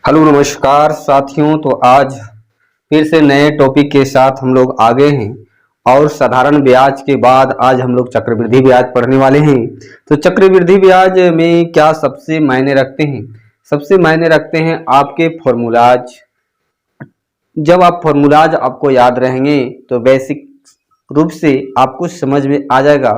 Hello नमस्कार साथियों। तो आज फिर से नए टॉपिक के साथ हम लोग आगे हैं और साधारण ब्याज के बाद आज हम लोग चक्रवृद्धि ब्याज पढ़ने वाले हैं। तो चक्रवृद्धि ब्याज में क्या सबसे मायने रखते हैं? सबसे मायने रखते हैं आपके फॉर्मूलाज। जब आप फॉर्मूलाज आपको याद रहेंगे तो बेसिक रूप से आपको समझ में आ जाएगा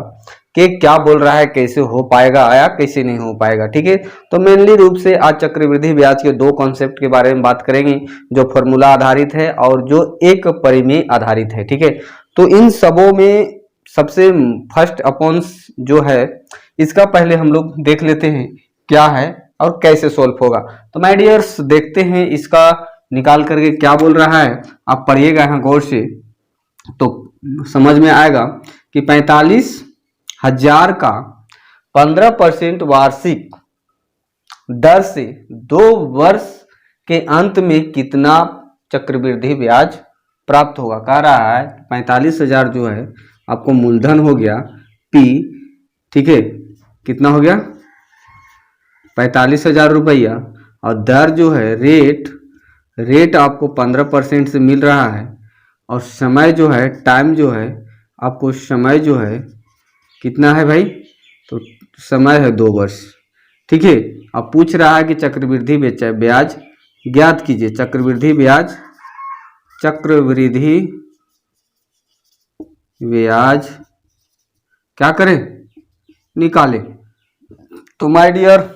कि क्या बोल रहा है, कैसे हो पाएगा या कैसे नहीं हो पाएगा। ठीक है, तो मेनली रूप से आज चक्रवृद्धि ब्याज के दो कॉन्सेप्ट के बारे में बात करेंगे, जो फॉर्मूला आधारित है और जो एक परिमेय आधारित है। ठीक है, तो इन सबों में सबसे फर्स्ट अपॉन्स जो है इसका पहले हम लोग देख लेते हैं क्या है और कैसे सोल्व होगा। तो माय डियर्स देखते हैं इसका निकाल करके क्या बोल रहा है। आप पढ़िएगा यहाँ गौर से तो समझ में आएगा कि 45,000 का 15% वार्षिक दर से 2 वर्ष के अंत में कितना चक्रवृद्धि ब्याज प्राप्त होगा। कह रहा है 45,000 जो है आपको मूलधन हो गया P। ठीक है, कितना हो गया 45,000 रुपया, और दर जो है रेट आपको 15% से मिल रहा है, और समय जो है टाइम जो है आपको समय जो है कितना है भाई, तो समय है 2 वर्ष। ठीक है, अब पूछ रहा है कि चक्रवृद्धि ब्याज ज्ञात कीजिए। चक्रवृद्धि ब्याज क्या करें, निकालें। तो माय डियर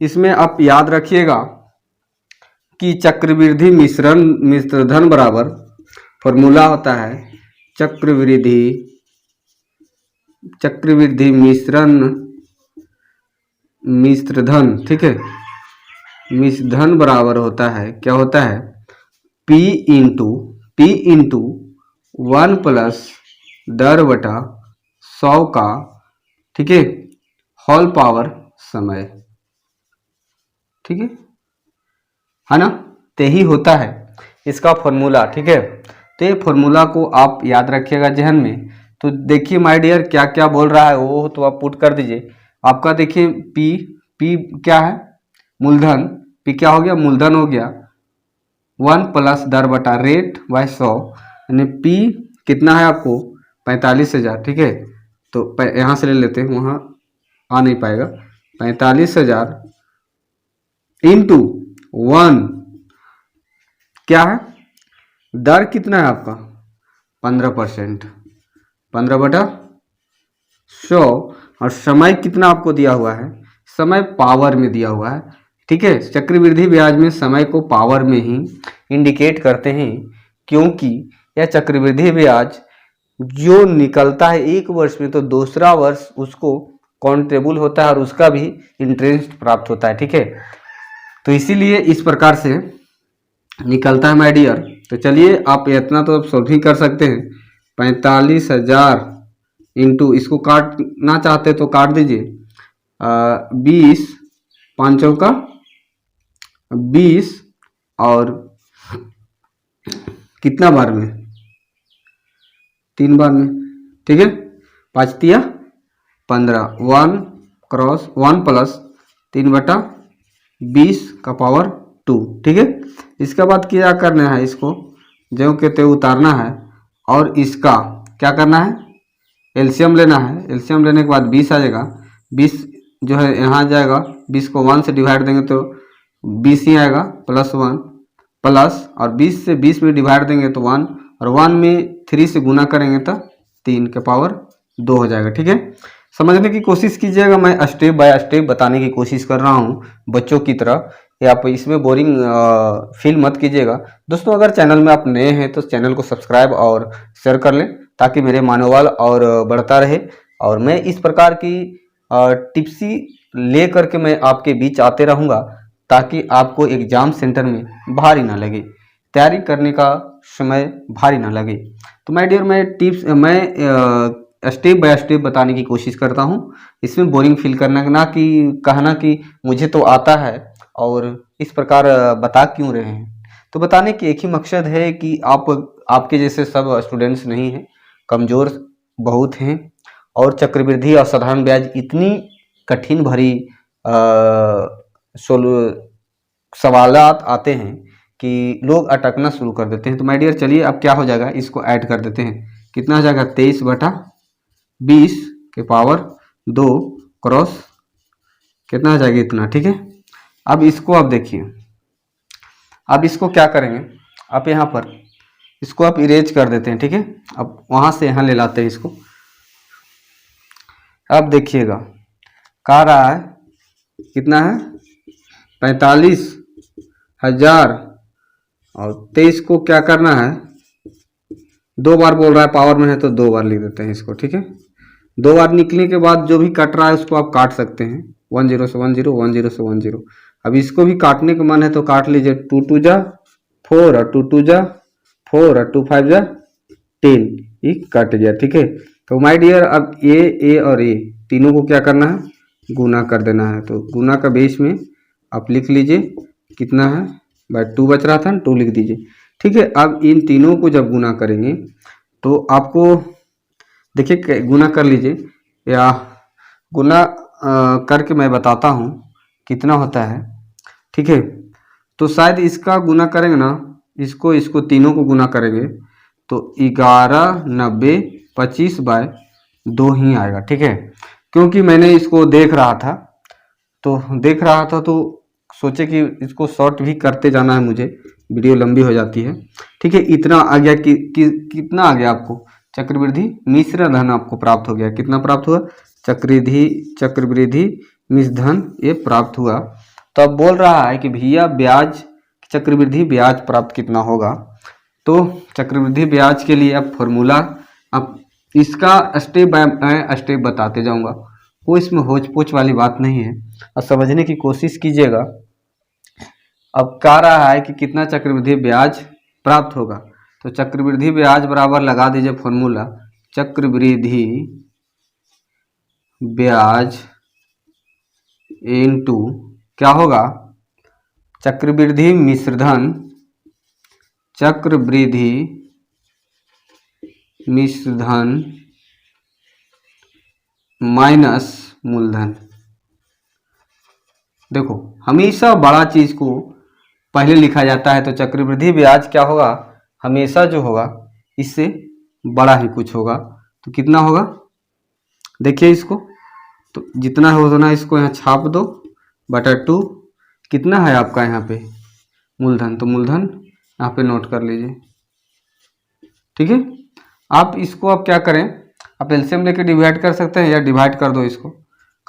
इसमें आप याद रखिएगा कि चक्रवृद्धि मिश्रधन बराबर फॉर्मूला होता है चक्रवृद्धि मिश्रधन। ठीक है, मिश्रधन बराबर होता है, क्या होता है, P इंटू 1 प्लस दर बटा 100 का, ठीक है, होल पावर समय। ठीक है ना, तो यही होता है इसका फॉर्मूला। ठीक है, तो ये फॉर्मूला को आप याद रखिएगा जहन में। तो देखिए माय डियर क्या क्या बोल रहा है वो तो आप पुट कर दीजिए। आपका देखिए पी क्या है, मूलधन। पी क्या हो गया, मूलधन हो गया 1 प्लस दर बटा रेट बाय 100, यानी पी कितना है आपको 45,000। ठीक है, तो यहाँ से ले लेते हैं, वहाँ आ नहीं पाएगा। 45,000 इंटू 1 क्या है, दर कितना है आपका 15%, 15 बटा 100, और समय कितना आपको दिया हुआ है, समय पावर में दिया हुआ है। ठीक है, चक्रवृद्धि ब्याज में समय को पावर में ही इंडिकेट करते हैं, क्योंकि यह चक्रवृद्धि ब्याज जो निकलता है एक वर्ष में तो दूसरा वर्ष उसको काउंटेबल होता है और उसका भी इंटरेस्ट प्राप्त होता है। ठीक है, तो इसीलिए इस प्रकार से निकलता है माय डियर। तो चलिए आप इतना तो आप सॉल्व ही कर सकते हैं। 45,000 इंटू, इसको काटना चाहते तो काट दीजिए, 20 पाँचों का 20, और कितना बार में, 3 बार में। ठीक है, 5 तिया 15, 1 क्रॉस 1 प्लस 3 बटा 20 का पावर 2। ठीक है, इसके बाद क्या करना है, इसको जो कहते हैं उतारना है, और इसका क्या करना है, एलसीएम लेना है। एलसीएम लेने के बाद 20 आ जाएगा, 20 जो है यहाँ जाएगा, 20 को 1 से डिवाइड देंगे तो 20 ही आएगा, प्लस 1 प्लस, और 20 से 20 में डिवाइड देंगे तो 1, और 1 में 3 से गुना करेंगे तो 3 के पावर 2 हो जाएगा। ठीक है, समझने की कोशिश कीजिएगा, मैं स्टेप बाय स्टेप बताने की कोशिश कर रहा हूँ बच्चों की तरह, या आप इसमें बोरिंग फील मत कीजिएगा। दोस्तों अगर चैनल में आप नए हैं तो चैनल को सब्सक्राइब और शेयर कर लें, ताकि मेरे मनोबल और बढ़ता रहे, और मैं इस प्रकार की टिप्सी ले करके मैं आपके बीच आते रहूँगा, ताकि आपको एग्जाम सेंटर में भारी ना लगे, तैयारी करने का समय भारी ना लगे। तो माय डियर मैं स्टेप बाय स्टेप बताने की कोशिश करता हूँ, इसमें बोरिंग फील करना ना कि कहना कि मुझे तो आता है और इस प्रकार बता क्यों रहे हैं। तो बताने की एक ही मकसद है कि आपके जैसे सब स्टूडेंट्स नहीं हैं, कमज़ोर बहुत हैं, और चक्रवृद्धि और साधारण ब्याज इतनी कठिन भरी सवालात आते हैं कि लोग अटकना शुरू कर देते हैं। तो माय डियर चलिए अब क्या हो जाएगा, इसको ऐड कर देते हैं। कितना हो जाएगा 23/20 के पावर 2 क्रॉस कितना हो जाएगा इतना, ठीक है। अब इसको आप देखिए, अब इसको क्या करेंगे, आप यहाँ पर इसको आप इरेज कर देते हैं, ठीक है। अब वहाँ से यहाँ ले लाते हैं इसको। अब देखिएगा कह रहा है कितना है 45,000 और 23 को क्या करना है, 2 बार बोल रहा है, पावर में है तो 2 बार लिख देते हैं इसको, ठीक है। 2 बार निकलने के बाद जो भी कट रहा है उसको आप काट सकते हैं, 10 से 10 10 से 10। अब इसको भी काटने का मन है तो काट लीजिए, 2 2 जा 4 और 2 2 जा 4 और 2 5 जा 10, ये कट गया, ठीक है। तो माय डियर अब ए और ए तीनों को क्या करना है, गुना कर देना है। तो गुना का बेस में आप लिख लीजिए कितना है, बाय 2 बच रहा था ना, 2 लिख दीजिए, ठीक है। अब इन तीनों को जब गुना करेंगे तो आपको देखिए गुना कर लीजिए, या गुना करके मैं बताता हूँ कितना होता है, ठीक है। तो शायद इसका गुना करेंगे ना, इसको तीनों को गुना करेंगे तो 11 90 25/2 ही आएगा, ठीक है। क्योंकि मैंने इसको देख रहा था तो सोचे कि इसको शॉर्ट भी करते जाना है मुझे, वीडियो लंबी हो जाती है, ठीक है। इतना आ गया कि कितना आ गया आपको, चक्रवृद्धि मिश्र धन आपको प्राप्त हो गया। कितना प्राप्त हुआ, चक्रवृद्धि मिश्र धन ये प्राप्त हुआ। तो अब बोल रहा है कि भैया ब्याज चक्रवृद्धि ब्याज प्राप्त कितना होगा। तो चक्रवृद्धि ब्याज के लिए अब फॉर्मूला, अब इसका स्टेप बाय स्टेप बताते जाऊंगा, कोई इसमें होच पोच वाली बात नहीं है, और समझने की कोशिश कीजिएगा। अब कह रहा है कि कितना चक्रवृद्धि ब्याज प्राप्त होगा, तो चक्रवृद्धि ब्याज बराबर लगा दीजिए फॉर्मूला, चक्रवृद्धि ब्याज इनटू क्या होगा, चक्रवृद्धि मिश्रधन, चक्रवृद्धि मिश्रधन माइनस मूलधन। देखो हमेशा बड़ा चीज को पहले लिखा जाता है, तो चक्रवृद्धि ब्याज क्या होगा, हमेशा जो होगा इससे बड़ा ही कुछ होगा। तो कितना होगा देखिए इसको, तो जितना है उतना इसको यहाँ छाप दो, बटा 2 कितना है आपका यहाँ पे मूलधन, तो मूलधन यहाँ पे नोट कर लीजिए, ठीक है। आप इसको आप क्या करें, आप एलसीएम लेके डिवाइड कर सकते हैं या डिवाइड कर दो इसको,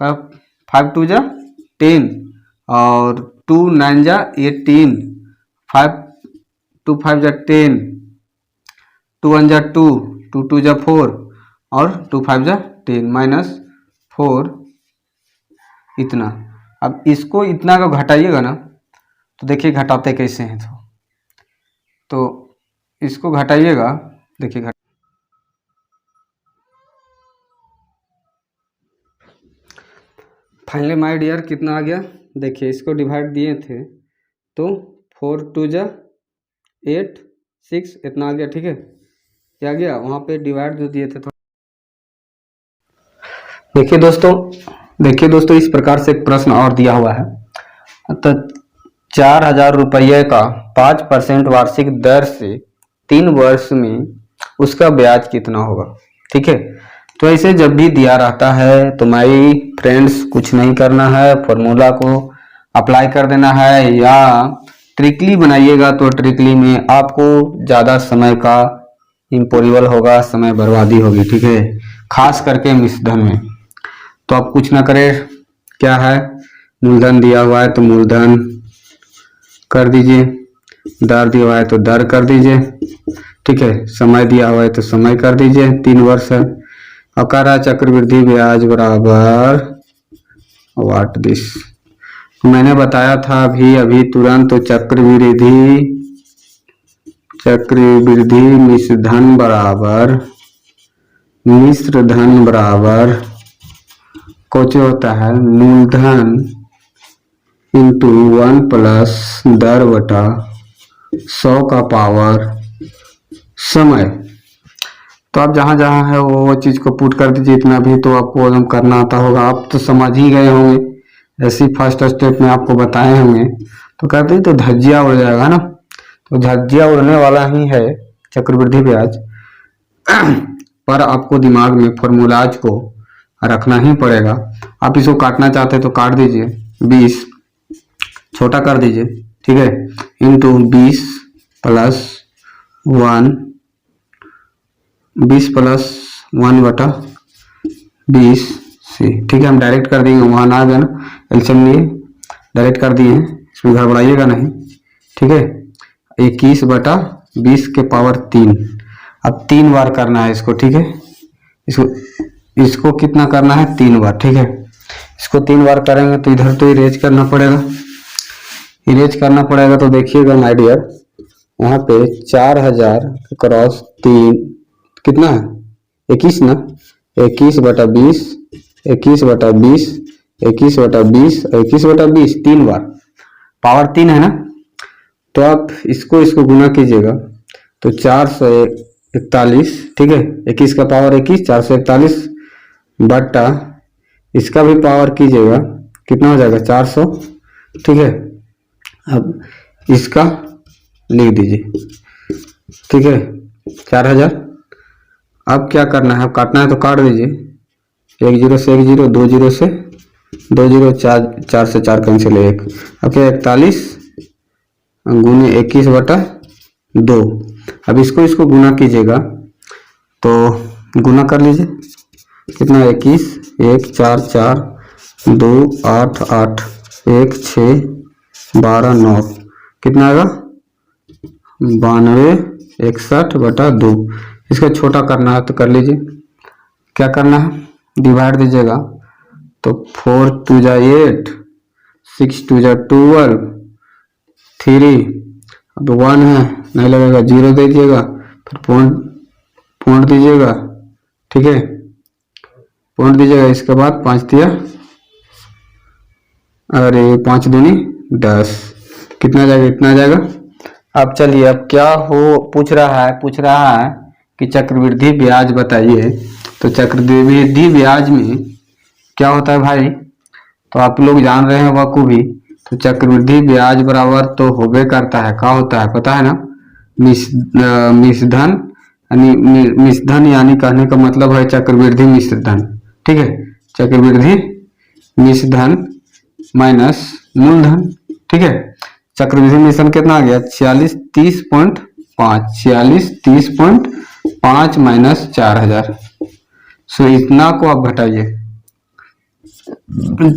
5 2 जा 10 और 2 9 जा 18, 5 2 5 जा 10, 2 1 जा 2, 2 2 जा 4 और 2 5 जा 10 माइनस 4 इतना। अब इसको इतना का घटाइएगा ना, तो देखिए घटाते कैसे हैं, तो इसको घटाइएगा, देखिए फाइनली माय डियर कितना आ गया, देखिए इसको डिवाइड दिए थे तो 4 2 जा 8 6 इतना आ गया, ठीक है। क्या गया वहाँ पे डिवाइड जो दिए थे तो देखिए दोस्तों इस प्रकार से एक प्रश्न और दिया हुआ है, तो 4,000 रुपये का 5% वार्षिक दर से 3 वर्ष में उसका ब्याज कितना होगा, ठीक है। तो ऐसे जब भी दिया रहता है तो माय फ्रेंड्स कुछ नहीं करना है, फॉर्मूला को अप्लाई कर देना है, या ट्रिकली बनाइएगा तो ट्रिकली में आपको ज़्यादा समय का इम्पॉसिबल होगा, समय बर्बादी होगी, ठीक है, खास करके मिश्रधन में। तो आप कुछ ना करें, क्या है मूलधन दिया हुआ है तो मूलधन कर दीजिए, दर दिया हुआ है तो दर कर दीजिए, ठीक है, समय दिया हुआ है तो समय कर दीजिए, 3 वर्ष है। और कह रहा चक्रवृद्धि ब्याज बराबर व्हाट दिस, मैंने बताया था अभी तुरंत, तो चक्रवृद्धि मिश्रधन बराबर कुछ होता है मूलधन इंटू 1 प्लस दर बटा 100 का पावर समय। तो आप जहाँ जहाँ है वो चीज़ को पुट कर दीजिए, इतना भी तो आपको एकदम करना आता होगा, आप तो समझ ही गए होंगे, ऐसी फर्स्ट स्टेप में आपको बताए होंगे। तो कहते हैं तो धज्जिया उड़ जाएगा ना, तो धज्जिया उड़ने वाला ही है चक्रवृद्धि ब्याज। पर आपको दिमाग में फॉर्मूलाज को रखना ही पड़ेगा। आप इसको काटना चाहते हैं तो काट दीजिए, 20 छोटा कर दीजिए, ठीक है, इंटू 20 प्लस 1, 20 प्लस 1 बटा 20 से, ठीक है। हम डायरेक्ट कर देंगे, वहाँ ना आ गया ना एल्शियम लिए, डायरेक्ट कर दिए हैं, इसमें घबराइएगा नहीं, ठीक है। 21 बटा 20 के पावर 3। अब 3 बार करना है इसको, ठीक है। इसको कितना करना है, 3 बार, ठीक है। इसको 3 बार करेंगे तो इधर तो इरेज करना पड़ेगा, इरेज करना पड़ेगा। तो देखिएगा माय डियर, यहाँ पे 4000 क्रॉस 3 कितना है, 21 ना, 21 बटा 20, 21 बटा 20, 21 बटा 20, 21 बटा 20, 3 बार, पावर 3 है ना। तो आप इसको गुना कीजिएगा तो 441, ठीक है। 21 का पावर 21, 441 बटा इसका भी पावर कीजिएगा, कितना हो जाएगा 400, ठीक है। अब इसका लिख दीजिए, ठीक है, 4000। अब क्या करना है, अब काटना है तो काट दीजिए, 1 0 से 1 0, 2 0 से 2 0, 4 से 4 कैंसिल, 1। अब क्या 41 गुने 21 बटा 2। अब इसको गुना कीजिएगा तो गुना कर लीजिए, कितना 21, 1 4 4, 2 8 8, 1 6 12 9, कितना आएगा 92 61 बटा 2। इसका छोटा करना है तो कर लीजिए, क्या करना है, डिवाइड दीजिएगा तो 4 2 जा 8, 6 2 जा 12, 3, अब 1 है नहीं लगेगा, 0 दे दीजिएगा, फिर पॉइंट दीजिएगा, ठीक है, पॉइंट दीजिएगा। इसके बाद 5 दिया, अरे 5 दूनी 10, कितना जाएगा, इतना जाएगा। अब चलिए, अब क्या हो पूछ रहा है कि चक्रवृद्धि ब्याज बताइए। तो चक्रवृद्धि ब्याज में क्या होता है भाई, तो आप लोग जान रहे हैं बखूबी। तो चक्रवृद्धि ब्याज बराबर तो होबे करता है, क्या होता है पता है ना, मिश्रधन, यानी मिश्रधन, यानी कहने का मतलब है चक्रवृद्धि मिश्रधन, ठीक है। चक्रवृद्धि मिश्रधन माइनस मूलधन, ठीक है। चक्रवृद्धि मिश्रण कितना आ गया, 46 30.5, 46 30.5 माइनस 4000। सो इतना को आप घटाइए,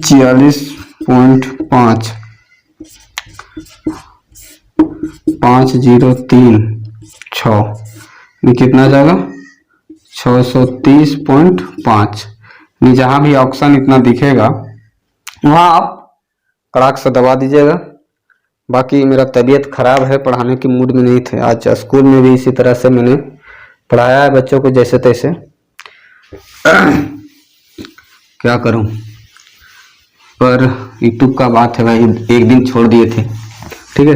46.5, 5036, ये कितना जाएगा 630.5। जहां भी ऑप्शन इतना दिखेगा वहां आप कड़ाक से दबा दीजिएगा। बाकी मेरा तबीयत खराब है, पढ़ाने की मूड में नहीं थे आज। स्कूल में भी इसी तरह से मैंने पढ़ाया है बच्चों को जैसे तैसे। क्या करूं, पर यूट्यूब का बात है भाई, एक दिन छोड़ दिए थे, ठीक है,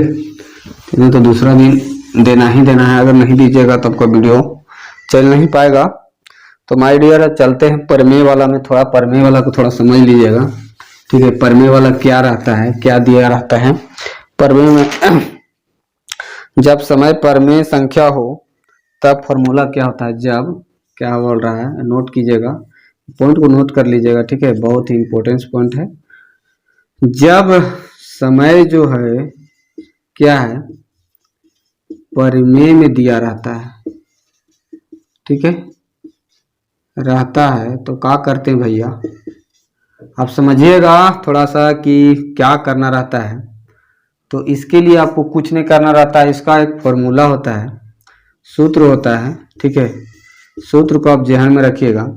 इन्हें तो दूसरा दिन देना ही देना है। अगर नहीं दीजिएगा तो आपका वीडियो चल नहीं पाएगा। तो माय डियर चलते हैं परमेय वाला में, थोड़ा परमेय वाला को थोड़ा समझ लीजिएगा, ठीक है। परमेय वाला क्या रहता है, क्या दिया रहता है परमेय में। जब समय परमेय संख्या हो तब फॉर्मूला क्या होता है, जब क्या बोल रहा है, नोट कीजिएगा, पॉइंट को नोट कर लीजिएगा, ठीक है, बहुत ही इंपॉर्टेंट पॉइंट है। जब समय जो है क्या है परमेय में दिया रहता है, ठीक है, रहता है, तो क्या करते हैं भैया, आप समझिएगा थोड़ा सा कि क्या करना रहता है। तो इसके लिए आपको कुछ नहीं करना रहता है, इसका एक फॉर्मूला होता है, सूत्र होता है, ठीक है। सूत्र को आप ध्यान में रखिएगा।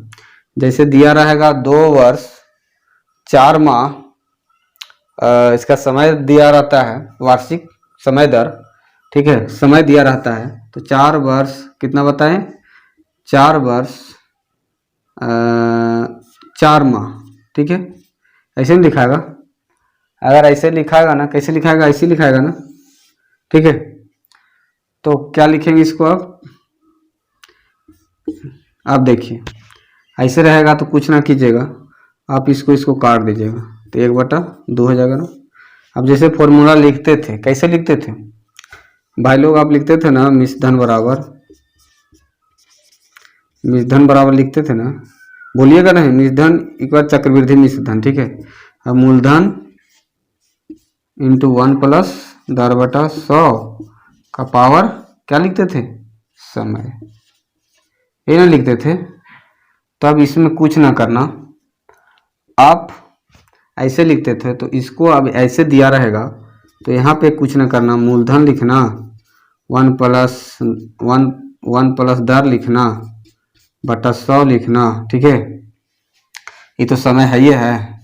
जैसे दिया रहेगा 2 वर्ष 4 माह, इसका समय दिया रहता है, वार्षिक समय दर, ठीक है, समय दिया रहता है। तो 4 वर्ष कितना बताएं, 4 वर्ष 4 माह, ठीक है, ऐसे नहीं लिखाएगा। अगर ऐसे लिखाएगा ना, कैसे लिखाएगा, ऐसे लिखाएगा ना, ठीक है। तो क्या लिखेंगे इसको आप देखिए, ऐसे रहेगा तो कुछ ना कीजिएगा, आप इसको काट दीजिएगा तो 1/2 हो जाएगा ना। अब जैसे फॉर्मूला लिखते थे, कैसे लिखते थे भाई लोग? आप लिखते थे ना मिश्र धन बराबर लिखते थे ना, बोलिएगा नहीं, मिश्र धन इक्वल चक्रवृद्धि मिश्र धन, ठीक है। अब मूलधन इंटू 1 प्लस दर बटा 100 का पावर क्या लिखते थे? समय, ये ना लिखते थे। तो अब इसमें कुछ ना करना, आप ऐसे लिखते थे तो इसको अब ऐसे दिया रहेगा तो यहाँ पे कुछ ना करना, मूलधन लिखना 1 प्लस दर लिखना बटा 100 लिखना, ठीक है। ये तो समय है, ये है,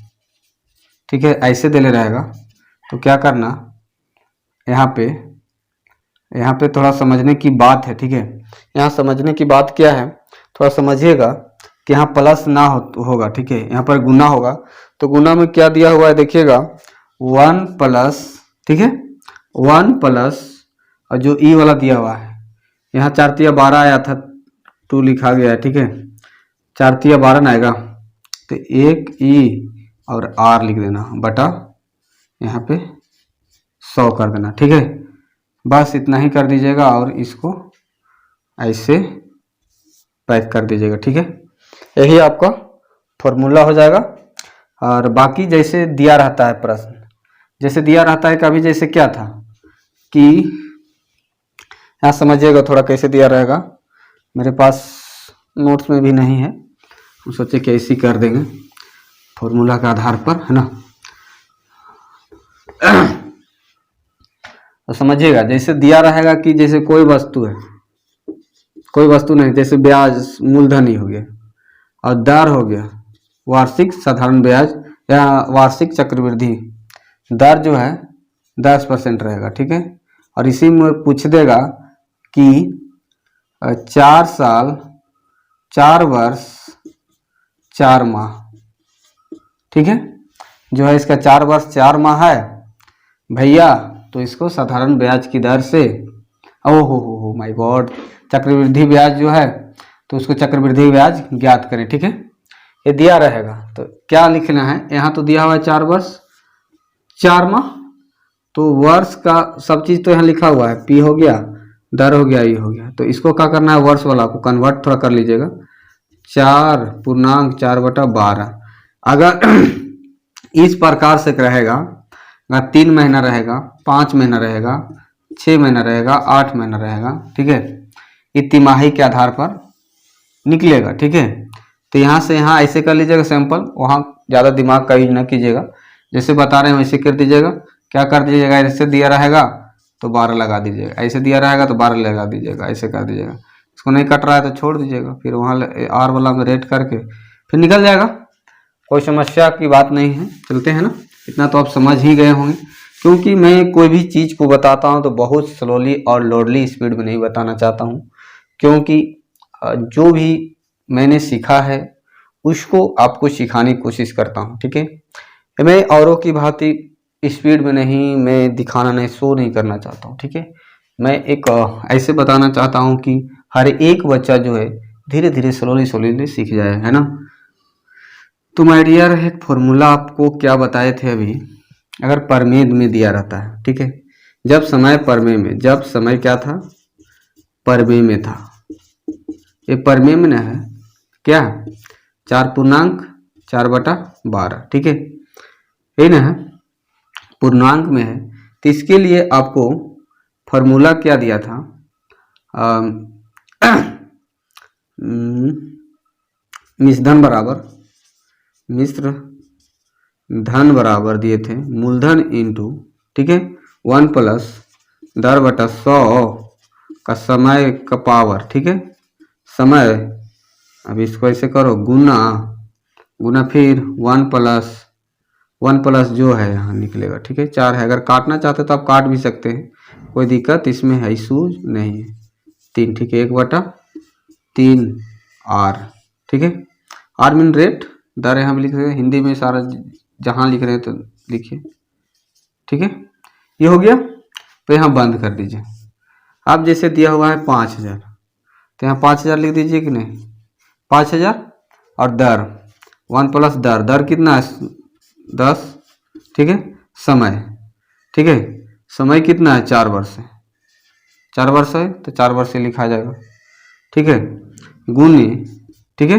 ठीक है, ऐसे देले रहेगा। तो क्या करना, यहाँ पे थोड़ा समझने की बात है, ठीक है। यहाँ समझने की बात क्या है, थोड़ा समझिएगा कि यहाँ प्लस ना होगा, ठीक है, यहाँ पर गुना होगा। तो गुना में क्या दिया हुआ है देखिएगा, 1 प्लस, ठीक है, 1 प्लस और जो ई वाला दिया हुआ है, यहाँ 4 तिया 12 आया था, 2 लिखा गया है, ठीक है, 4 तिया 12 ना आएगा तो 1 ई और आर लिख देना बटा यहाँ पे 100 कर देना, ठीक है। बस इतना ही कर दीजिएगा और इसको ऐसे पैक कर दीजिएगा, ठीक है। यही आपका फॉर्मूला हो जाएगा। और बाकी जैसे दिया रहता है प्रश्न, जैसे दिया रहता है कभी, जैसे क्या था कि यहाँ समझिएगा थोड़ा कैसे दिया रहेगा, मेरे पास नोट्स में भी नहीं है, हम सोचे कि ऐसे कर देंगे फॉर्मूला के आधार पर, है ना। तो समझिएगा जैसे दिया रहेगा कि जैसे कोई वस्तु है, कोई वस्तु नहीं, जैसे ब्याज मूलधन ही हो गया और दर हो गया वार्षिक साधारण ब्याज या वार्षिक चक्रवृद्धि दर जो है 10% रहेगा, ठीक है। और इसी में पूछ देगा कि 4 साल 4 वर्ष 4 माह, ठीक है, जो है इसका 4 वर्ष 4 माह है भैया, तो इसको साधारण ब्याज की दर से, ओह हो माय गॉड, चक्रवृद्धि ब्याज जो है तो उसको चक्रवृद्धि ब्याज ज्ञात करें, ठीक है। ये दिया रहेगा तो क्या लिखना है, यहाँ तो दिया हुआ है 4 वर्ष 4 माह, तो वर्ष का सब चीज़ तो यहाँ लिखा हुआ है, पी हो गया, दर हो गया, ये हो गया, तो इसको क्या करना है, वर्ष वाला को कन्वर्ट थोड़ा कर लीजिएगा, 4/4/12। अगर इस प्रकार से रहेगा, अगर 3 महीना रहेगा, 5 महीना रहेगा, 6 महीना रहेगा, 8 महीना रहेगा, ठीक है, ये तिमाही के आधार पर निकलेगा, ठीक है। तो यहाँ से यहाँ ऐसे कर लीजिएगा सैंपल, वहाँ ज़्यादा दिमाग का यूज ना कीजिएगा, जैसे बता रहे हैं वैसे कर दीजिएगा। क्या कर दीजिएगा, ऐसे दिया रहेगा तो 12 लगा दीजिएगा, ऐसे दिया रहेगा तो 12 लगा दीजिएगा, ऐसे कर दीजिएगा। इसको नहीं कट रहा है तो छोड़ दीजिएगा, फिर वहाँ आर वाला में रेट करके फिर निकल जाएगा, कोई समस्या की बात नहीं है। चलते हैं ना, इतना तो आप समझ ही गए होंगे, क्योंकि मैं कोई भी चीज़ को बताता हूँ तो बहुत स्लोली और लोडली स्पीड में नहीं बताना चाहता हूँ, क्योंकि जो भी मैंने सीखा है उसको आपको सिखाने की कोशिश करता हूँ, ठीक है। मैं औरों की भांति स्पीड में नहीं, मैं दिखाना नहीं, शो नहीं करना चाहता हूँ, ठीक है। मैं एक ऐसे बताना चाहता हूँ कि हर एक बच्चा जो है धीरे धीरे स्लोली सीख जाए, है ना। तो माय डियर, एक फॉर्मूला आपको क्या बताए थे अभी, अगर प्रमेय में दिया रहता है, ठीक है, जब समय प्रमेय में, जब समय क्या था, प्रमेय में था, ये प्रमेय में है क्या, 4/4/12, ठीक है, यही ना है, पूर्णांक में है। तो इसके लिए आपको फॉर्मूला क्या दिया था, मिश्र धन बराबर दिए थे मूलधन इंटू, ठीक है, 1 प्लस दर बटा 100 का समय का पावर, ठीक है, समय, अब इसको ऐसे करो गुना फिर 1 प्लस जो है यहाँ निकलेगा, ठीक है, 4 है, अगर काटना चाहते तो आप काट भी सकते हैं, कोई दिक्कत इसमें है, इशूज नहीं है, 3, ठीक है, 1/3 आर, ठीक है, आर मीन रेट, दर हम लिख रहे हैं हिंदी में, सारा जहाँ लिख रहे हैं तो लिखिए, ठीक है, ये हो गया। तो यहाँ बंद कर दीजिए। अब जैसे दिया हुआ है 5000, तो यहाँ 5000 लिख दीजिए कि नहीं, 5000 और दर 1 प्लस दर कितना है 10, ठीक है, समय ठीक है। समय कितना है, 4 वर्ष है, 4 वर्ष है तो 4 वर्ष से लिखा जाएगा, ठीक है। गुने, ठीक है,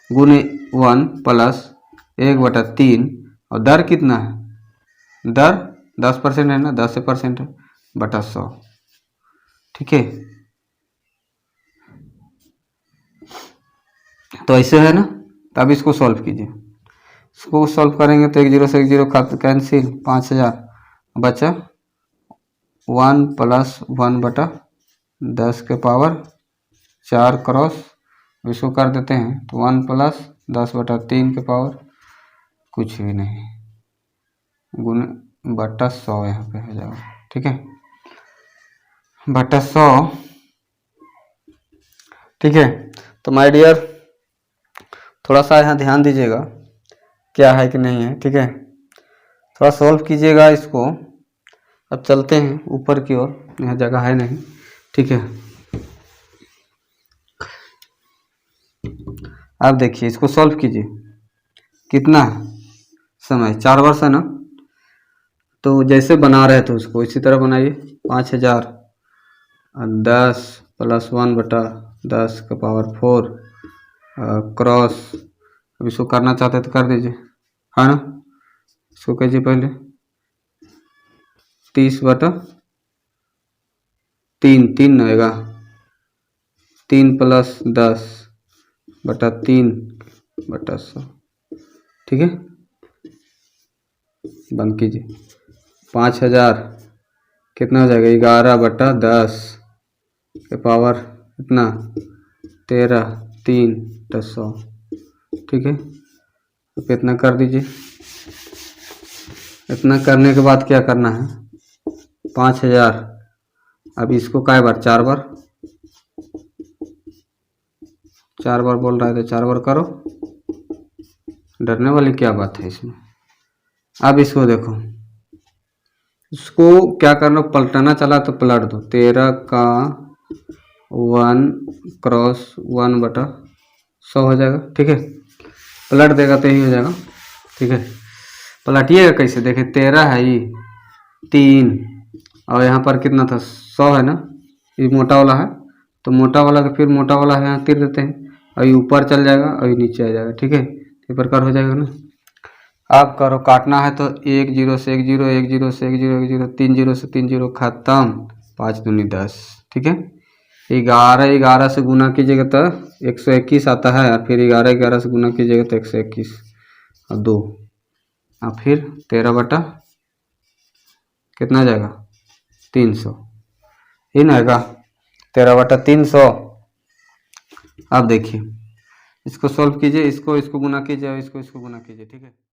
गुने 1+1/3 और दर कितना है, दर 10% है ना, 10% है, बटा 100, ठीक है। तो ऐसे है ना। तो अब इसको सॉल्व कीजिए, इसको सॉल्व करेंगे तो 1 0 से 1 0 कैंसिल, 5000 बचा 1+1/10⁻4 क्रॉस, इसको कर देते हैं तो 1+10/3 कुछ भी नहीं, गुण बटा 100 यहाँ पे हो जाएगा, ठीक है, बटा 100, ठीक है। तो माय डियर थोड़ा सा यहाँ ध्यान दीजिएगा क्या है कि नहीं है, ठीक है, थोड़ा सॉल्व कीजिएगा इसको। अब चलते हैं ऊपर की ओर, यहाँ जगह है नहीं, ठीक है। अब देखिए इसको सॉल्व कीजिए, कितना समय, 4 वर्ष है ना, तो जैसे बना रहे थे उसको इसी तरह बनाइए, 5000 10+1/10⁻4 क्रॉस, अब इसको करना चाहते तो कर दीजिए, है ना। इसको कीजिए पहले 30/3 होएगा, 3+10/3/100, ठीक है। बंद कीजिए, 5000 कितना हो जाएगा, 11/10 के पावर इतना 13×3 ठीक है। तो इतना कर दीजिए, इतना करने के बाद क्या करना है, 5000, अब इसको काय बार, 4 बार, 4 बार बोल रहा है तो 4 बार करो, डरने वाली क्या बात है इसमें। अब इसको देखो, इसको क्या करना, पलटाना चला तो पलट दो, 13 का 1×100 हो जाएगा, ठीक है। पलट देगा तो यही हो जाएगा, ठीक है। पलटिएगा कैसे, देखिए 13 है ये 3 और यहाँ पर कितना था 100 है ना, ये मोटा वाला है तो मोटा वाला तो फिर मोटा वाला है यहाँ तीर देते हैं, और ये ऊपर चल जाएगा और ये नीचे आ जाएगा, ठीक है। इस प्रकार हो जाएगा ना। अब करो, काटना है तो 1 0 से 1 0, 1 0 से 1 0, 1 0, 3 0 से 3 0 खत्म, 5 दूनी 10, ठीक है। 11 से गुना कीजिएगा तो 121 आता है, और फिर 11 से गुना कीजिएगा तो 121 और 2, और फिर 13 बटा कितना आ जाएगा 300 ही ना आएगा, 13/300। अब देखिए इसको सॉल्व कीजिए, इसको गुना कीजिए और इसको गुना कीजिए, ठीक है।